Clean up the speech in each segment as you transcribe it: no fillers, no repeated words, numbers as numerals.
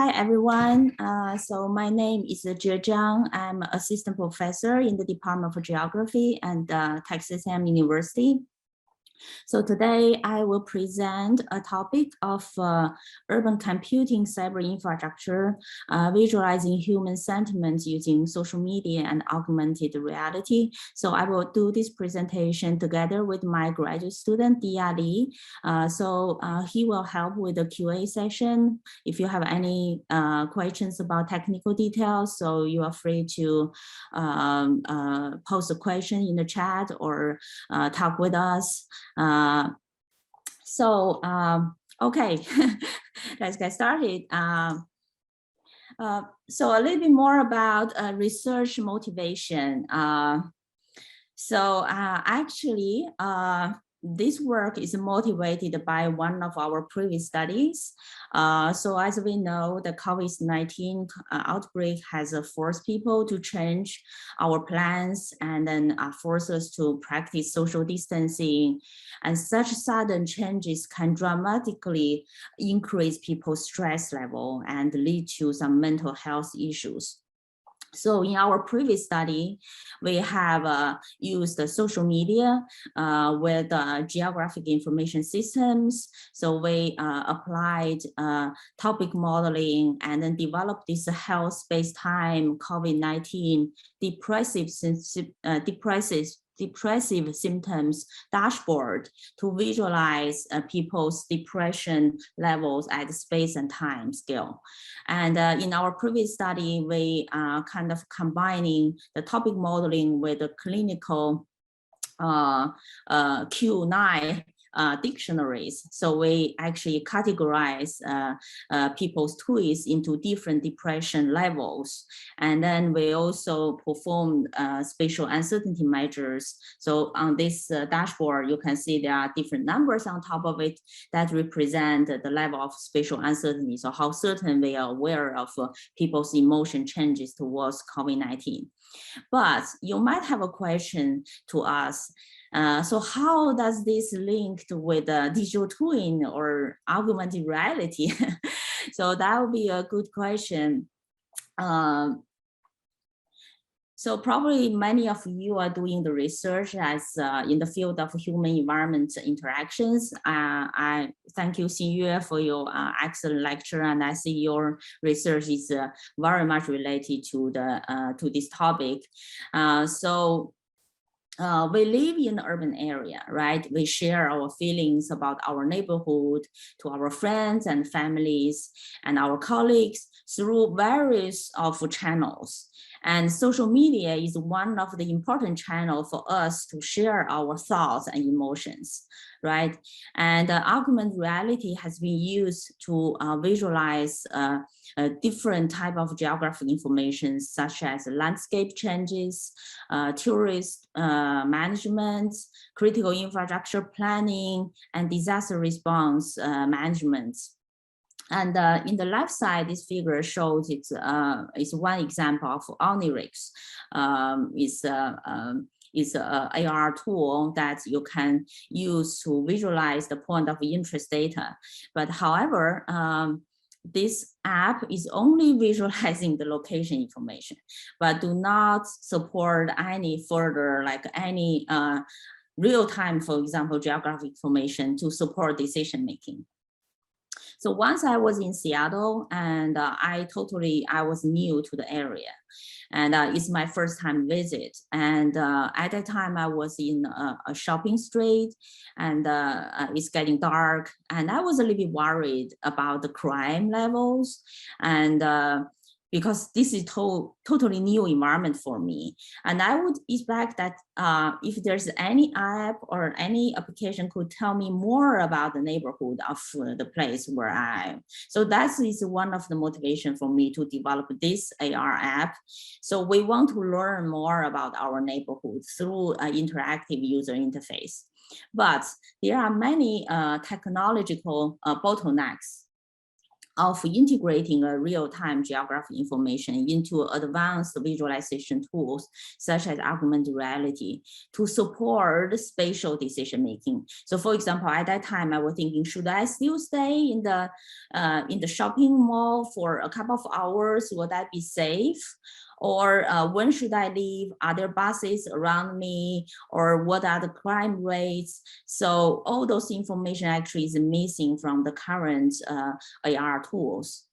Hi, everyone. So my name is Jie Zhang. I'm assistant professor in the Department of Geography and Texas A&M University. So today I will present a topic of urban computing cyber infrastructure, visualizing human sentiments using social media and augmented reality. So I will do this presentation together with my graduate student, Dia Li. He will help with the QA session. If you have any questions about technical details, so you are free to post a question in the chat or talk with us. Okay, let's get started. So a little bit more about research motivation. Actually, this work is motivated by one of our previous studies. So as we know, the COVID-19 outbreak has forced people to change our plans and then force us to practice social distancing. And such sudden changes can dramatically increase people's stress level and lead to some mental health issues. So in our previous study, we have used the social media with geographic information systems. So we applied topic modeling and then developed this health space-time COVID-19 depressive symptoms dashboard to visualize people's depression levels at the space and time scale. And in our previous study, we kind of combining the topic modeling with the clinical Q9 dictionaries. So we actually categorize people's TUIs into different depression levels. And then we also perform spatial uncertainty measures. So on this dashboard, you can see there are different numbers on top of it that represent the level of spatial uncertainty. So how certain they are aware of people's emotion changes towards COVID-19. But you might have a question to us. So how does this link with digital twin or augmented reality? So that would be a good question. So probably many of you are doing the research as in the field of human environment interactions. I thank you, Xingyue, for your excellent lecture, and I see your research is very much related to this topic. We live in an urban area, right? We share our feelings about our neighborhood to our friends and families and our colleagues through various channels. And social media is one of the important channels for us to share our thoughts and emotions, right? And augmented reality has been used to visualize a different type of geographic information, such as landscape changes, tourist management, critical infrastructure planning, and disaster response management. And in the left side, this figure shows it's one example of Onirix. Is an AR tool that you can use to visualize the point of interest data. But however, this app is only visualizing the location information, but do not support any further, like any real-time, for example, geographic information to support decision-making. So once I was in Seattle, and I was new to the area, and it's my first time visit. And at that time I was in a shopping street, and it's getting dark, and I was a little bit worried about the crime levels, and because this is totally new environment for me. And I would expect that if there's any app or any application could tell me more about the neighborhood of the place where I am. So that is one of the motivation for me to develop this AR app. So we want to learn more about our neighborhood through an interactive user interface. But there are many technological bottlenecks. of integrating a real-time geographic information into advanced visualization tools, such as augmented reality, to support spatial decision-making. So for example, at that time, I was thinking, should I still stay in the shopping mall for a couple of hours? Would that be safe? Or when should I leave? Are there buses around me? Or what are the crime rates? So all those information actually is missing from the current AR tools.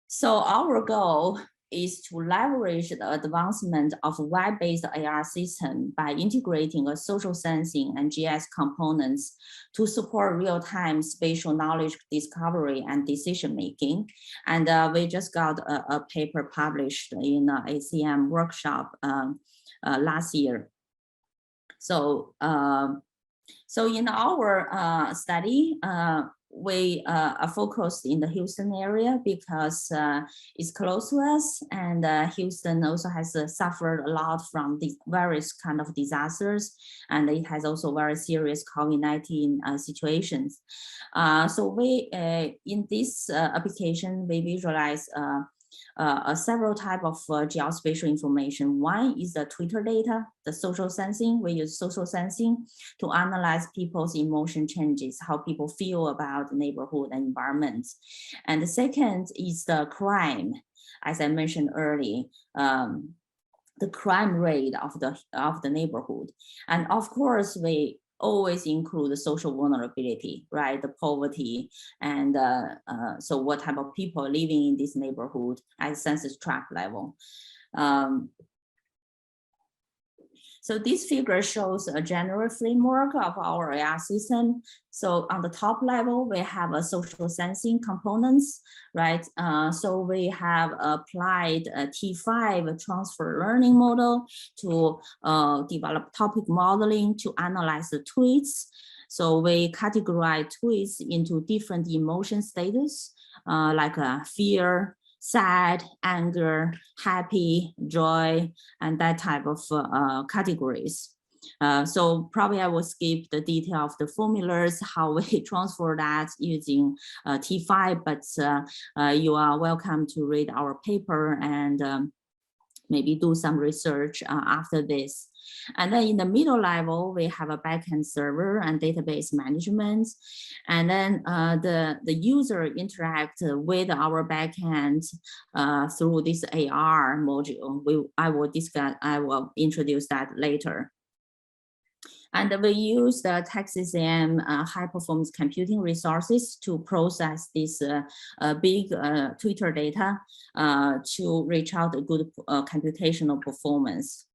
So our goal is to leverage the advancement of web-based AR system by integrating a social sensing and GIS components to support real-time spatial knowledge discovery and decision-making. And we just got a paper published in ACM workshop last year. So, so in our study, we are focused in the Houston area because it's close to us, and Houston also has suffered a lot from the various kind of disasters, and it has also very serious COVID-19 situations. So we, in this application, we visualize several types of geospatial information. One is the Twitter data, the social sensing. We use social sensing to analyze people's emotion changes, how people feel about the neighborhood and environment. And the second is the crime, as I mentioned earlier, the crime rate of the neighborhood. And of course, we always include the social vulnerability, right? The poverty, and so what type of people living in this neighborhood at census tract level. So this figure shows a general framework of our AR system. So on the top level, we have a social sensing components, right? So we have applied a T5 transfer learning model to develop topic modeling to analyze the tweets. So we categorize tweets into different emotion status, like fear, sad, anger, happy, joy, and that type of categories. So probably I will skip the detail of the formulas, how we transfer that using T5, but you are welcome to read our paper and maybe do some research after this. And then in the middle level, we have a backend server and database management. And then the user interact with our backend through this AR module. I will introduce that later. And we use the TextSM high performance computing resources to process this big Twitter data to reach out a good computational performance.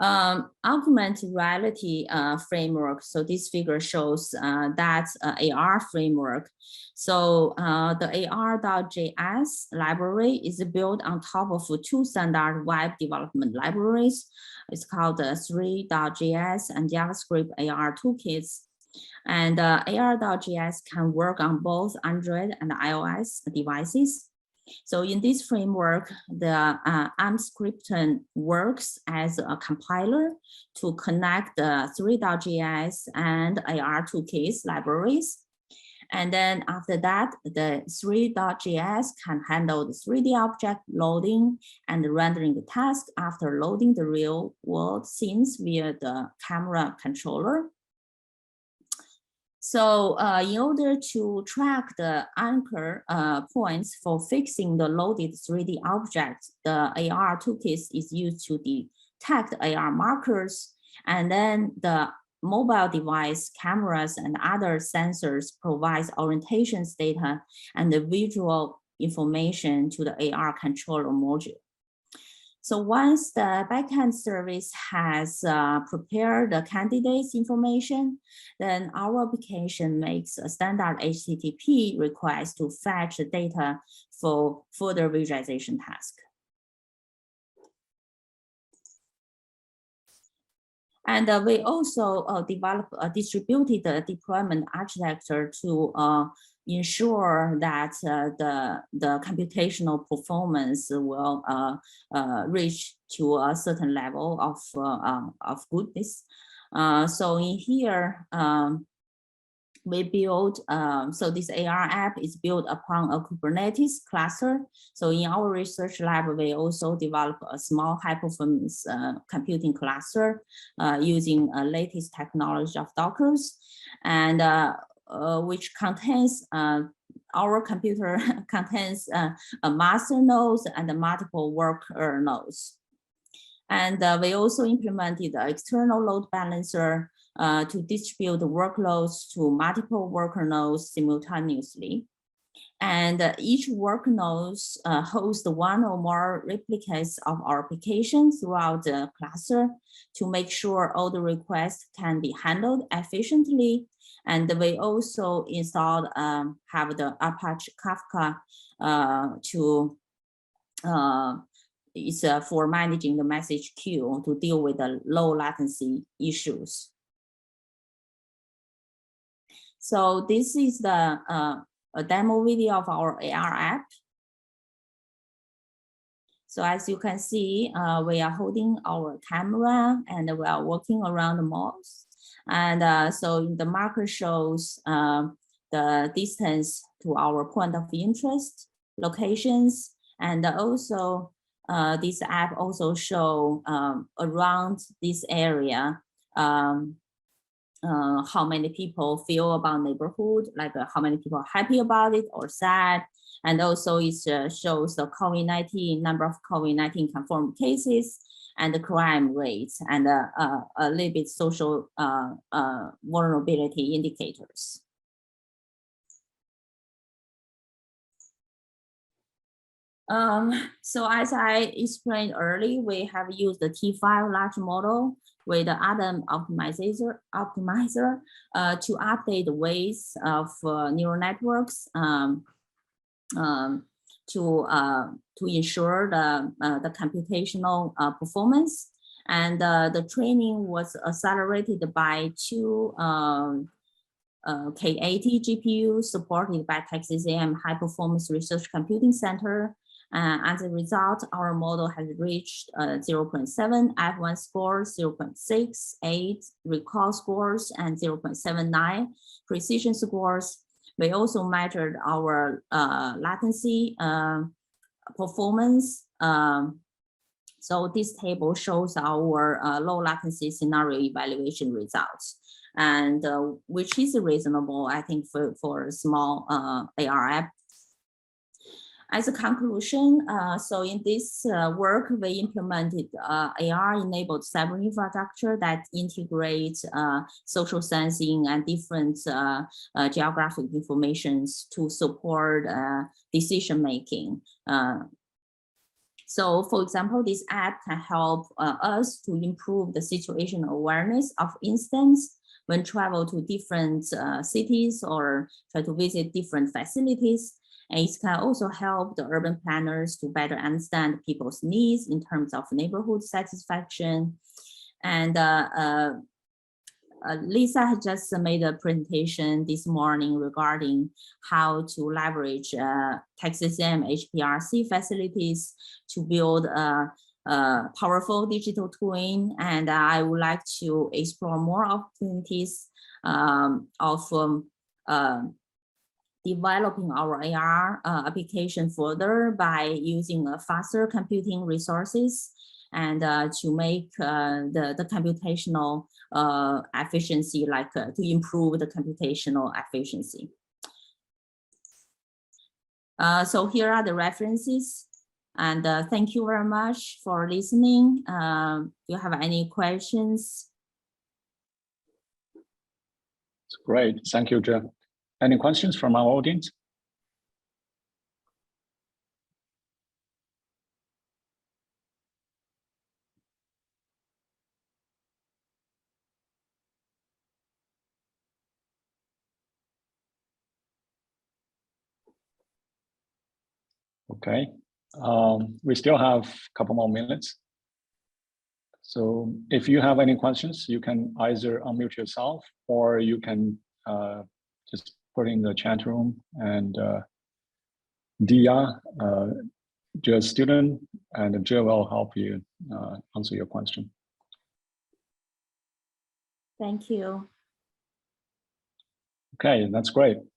Augmented reality framework. So this figure shows that AR framework. So the AR.js library is built on top of two standard web development libraries. It's called 3.js and JavaScript AR toolkits. And AR.js can work on both Android and iOS devices. So in this framework, the AMScripton works as a compiler to connect the 3.js and AR toolkits libraries. And then after that, the 3.js can handle the 3D object loading and rendering the task after loading the real world scenes via the camera controller. So in order to track the anchor points for fixing the loaded 3D object, the AR toolkit is used to detect AR markers, and then the mobile device cameras and other sensors provides orientations data and the visual information to the AR controller module. So once the backend service has prepared the candidate's information, then our application makes a standard HTTP request to fetch the data for further visualization task. And we also develop a distributed deployment architecture to ensure that the computational performance will reach to a certain level of goodness. So in here, we built, so this AR app is built upon a Kubernetes cluster. So in our research lab, we also developed a small high-performance computing cluster using latest technology of Dockers, and which contains, our computer contains a master node and multiple worker nodes. And we also implemented the external load balancer to distribute the workloads to multiple worker nodes simultaneously. And each work node hosts one or more replicates of our application throughout the cluster to make sure all the requests can be handled efficiently. And we also installed, have the Apache Kafka it's for managing the message queue to deal with the low latency issues. So this is the a demo video of our AR app. So as you can see, we are holding our camera and we are walking around the malls. And so the marker shows the distance to our point of interest, locations, and also this app also show around this area how many people feel about neighborhood, like how many people are happy about it or sad. And also it shows the COVID-19 number of COVID-19 confirmed cases and the crime rates and a little bit social vulnerability indicators. So as I explained earlier, we have used the T5 large model with the Adam optimizer to update the weights of neural networks to ensure the computational performance. And the training was accelerated by two K80 GPUs supported by Texas A&M High Performance Research Computing Center. As a result, our model has reached 0.7 F1 scores, 0.6, 8 recall scores, and 0.79 precision scores. We also measured our latency performance. So this table shows our low latency scenario evaluation results, and which is reasonable, I think, for a small AR app. As a conclusion, so in this work, we implemented AR-enabled CyberInfrastructure that integrates social sensing and different geographic informations to support decision-making. So for example, this app can help us to improve the situational awareness of instance when travel to different cities or try to visit different facilities. And it can also help the urban planners to better understand people's needs in terms of neighborhood satisfaction. And Lisa has just made a presentation this morning regarding how to leverage Texas A&M HPRC facilities to build a powerful digital twin. And I would like to explore more opportunities of developing our AR application further by using faster computing resources and to make the computational efficiency, like to improve the computational efficiency. So here are the references, and thank you very much for listening. Do you have any questions? Great, thank you, Jeff. Any questions from our audience? Okay, we still have a couple more minutes. So if you have any questions, you can either unmute yourself or you can just put in the chat room, and Dia, you're a student, and Jill will help you answer your question. Thank you. Okay, that's great.